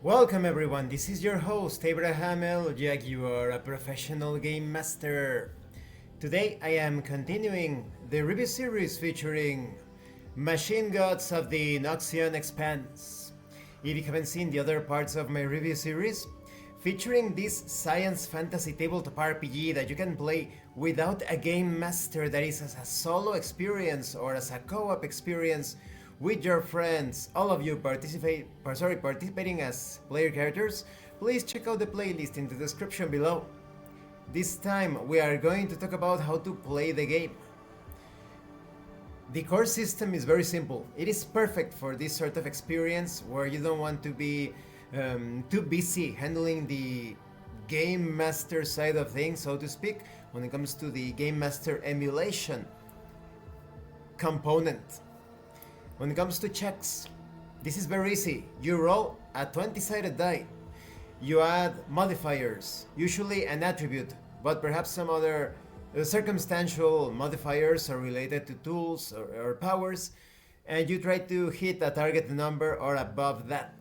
Welcome everyone, this is your host Abraham L. Jack. You are a professional game master. Today I am continuing the review series featuring Machine Gods of the Noxian Expanse. If you haven't seen the other parts of my review series, featuring this science fantasy tabletop RPG that you can play without a game master, that is as a solo experience or as a co-op experience with your friends, all of you participating as player characters, please check out the playlist in the description below. This time we are going to talk about how to play the game. The core system is very simple. It is perfect for this sort of experience where you don't want to be too busy handling the game master side of things, so to speak, when it comes to the game master emulation component. When it comes to checks, this is very easy. You roll a 20-sided die. You add modifiers, usually an attribute, but perhaps some other circumstantial modifiers are related to tools or powers, and you try to hit a target number or above that.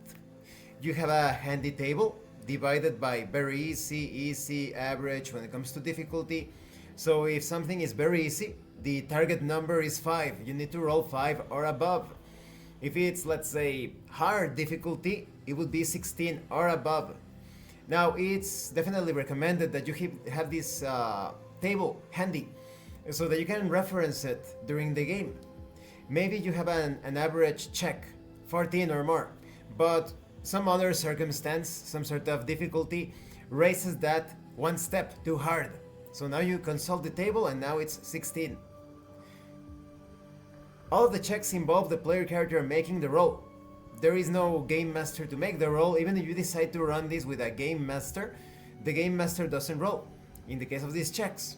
You have a handy table divided by very easy, average when it comes to difficulty. So if something is very easy, the target number is 5. You need to roll 5 or above. If it's, let's say, hard difficulty, it would be 16 or above. Now, it's definitely recommended that you have this table handy so that you can reference it during the game. Maybe you have an average check, 14 or more, but some other circumstance, some sort of difficulty, raises that one step too hard. So now you consult the table and now it's 16. All of the checks involve the player character making the roll. There is no game master to make the roll. Even if you decide to run this with a game master, the game master doesn't roll in the case of these checks.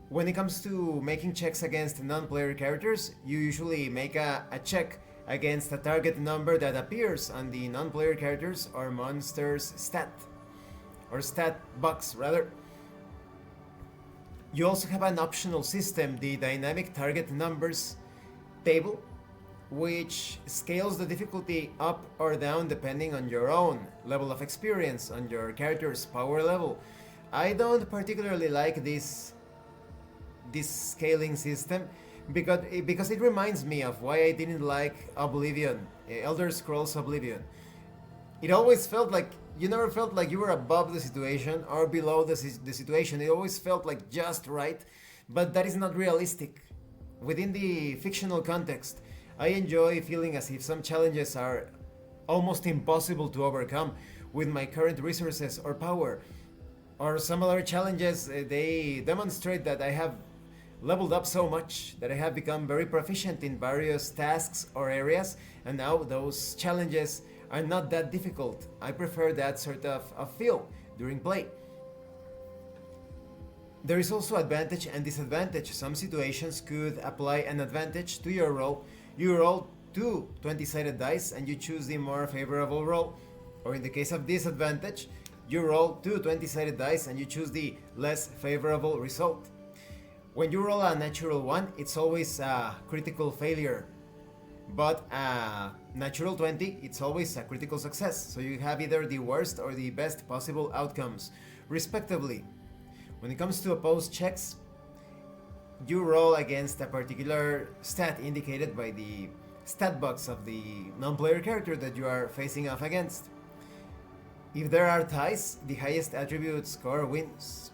When it comes to making checks against non-player characters, you usually make a check against a target number that appears on the non-player characters or monster's stat box rather. You also have an optional system, the dynamic target numbers table, which scales the difficulty up or down depending on your own level of experience, on your character's power level. I don't particularly like this scaling system because it reminds me of why I didn't like Oblivion, Elder Scrolls Oblivion. It always felt like you never felt like you were above the situation or below the situation. It always felt like just right, but that is not realistic. Within the fictional context, I enjoy feeling as if some challenges are almost impossible to overcome with my current resources or power. Or some other challenges, they demonstrate that I have leveled up so much that I have become very proficient in various tasks or areas, and now those challenges are not that difficult. I prefer that sort of feel during play. There is also advantage and disadvantage. Some situations could apply an advantage to your roll. You roll 2 20-sided dice and you choose the more favorable roll. Or in the case of disadvantage, you roll 2 20-sided dice and you choose the less favorable result. When you roll a natural one, it's always a critical failure. But a natural 20, it's always a critical success, so you have either the worst or the best possible outcomes, respectively. When it comes to opposed checks, you roll against a particular stat indicated by the stat box of the non-player character that you are facing off against. If there are ties, the highest attribute score wins.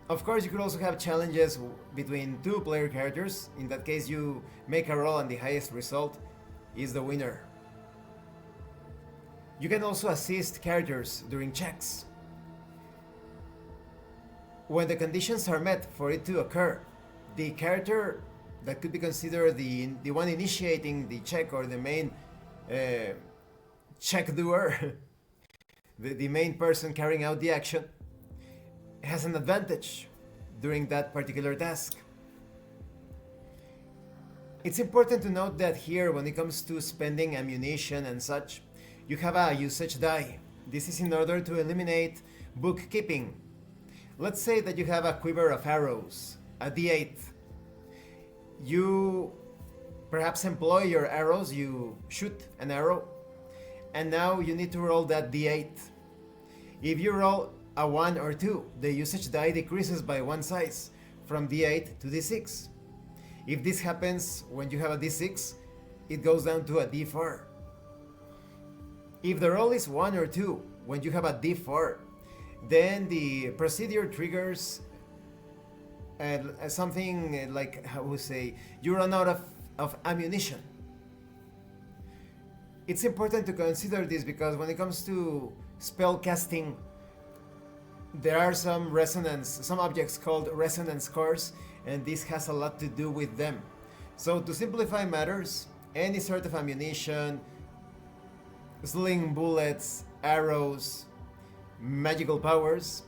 Of course, you could also have challenges between two player characters. In that case, you make a roll and the highest result is the winner. You can also assist characters during checks. When the conditions are met for it to occur, the character that could be considered the one initiating the check or the main check doer, the main person carrying out the action, has an advantage during that particular task. It's important to note that here, when it comes to spending ammunition and such, you have a usage die. This is in order to eliminate bookkeeping. Let's say that you have a quiver of arrows, a d8. You perhaps employ your arrows, you shoot an arrow, And now you need to roll that d8. If you roll a 1 or 2, the usage die decreases by one size, from d8 to d6. If this happens when you have a d6, it goes down to a d4. If the roll is 1 or 2, when you have a d4, then the procedure triggers something like, how would say, you run out of ammunition. It's important to consider this because when it comes to spell casting, there are some objects called resonance cores, and this has a lot to do with them. So to simplify matters, any sort of ammunition, sling bullets, arrows, magical powers,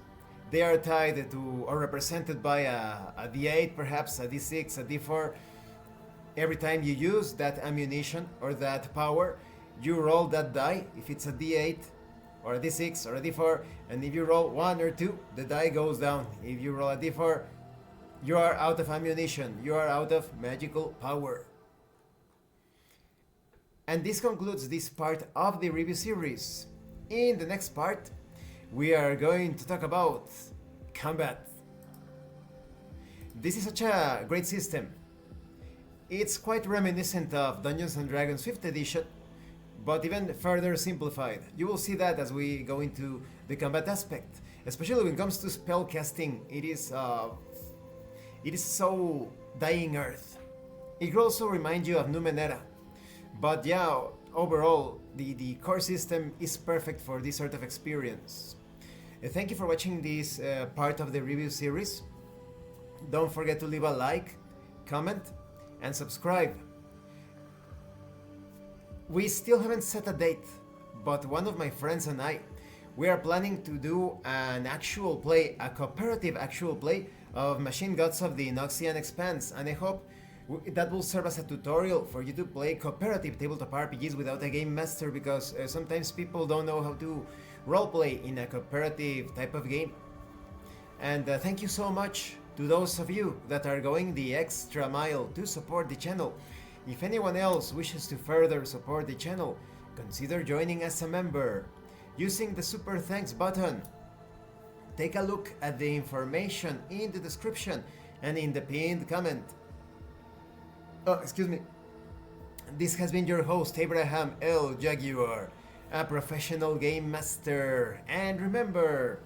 they are tied to or represented by a d8, perhaps a d6, a d4. Every time you use that ammunition or that power, you roll that die. If it's a d8 or a d6 or a d4, and if you roll 1 or 2, the die goes down. If you roll a d4, you are out of ammunition, you are out of magical power. And this concludes this part of the review series. In the next part, we are going to talk about combat. This is such a great system. It's quite reminiscent of Dungeons & Dragons 5th edition, but even further simplified. You will see that as we go into the combat aspect. Especially when it comes to spell casting, it is so Dying Earth. It will also remind you of Numenera. But yeah, overall, the core system is perfect for this sort of experience. Thank you for watching this part of the review series. Don't forget to leave a like, comment, and subscribe. We still haven't set a date, but one of my friends and I, we are planning to do an actual play, a cooperative actual play of Machine Gods of the Noxian Expanse, and I hope that will serve as a tutorial for you to play cooperative tabletop RPGs without a game master, because sometimes people don't know how to roleplay in a cooperative type of game. And thank you so much to those of you that are going the extra mile to support the channel. If anyone else wishes to further support the channel, consider joining as a member using the super thanks button. Take a look at the information in the description and in the pinned comment. Oh, excuse me. This has been your host, Abraham L. Jaguar, a professional game master. And remember,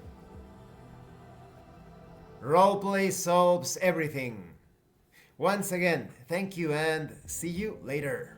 roleplay solves everything. Once again, thank you and see you later.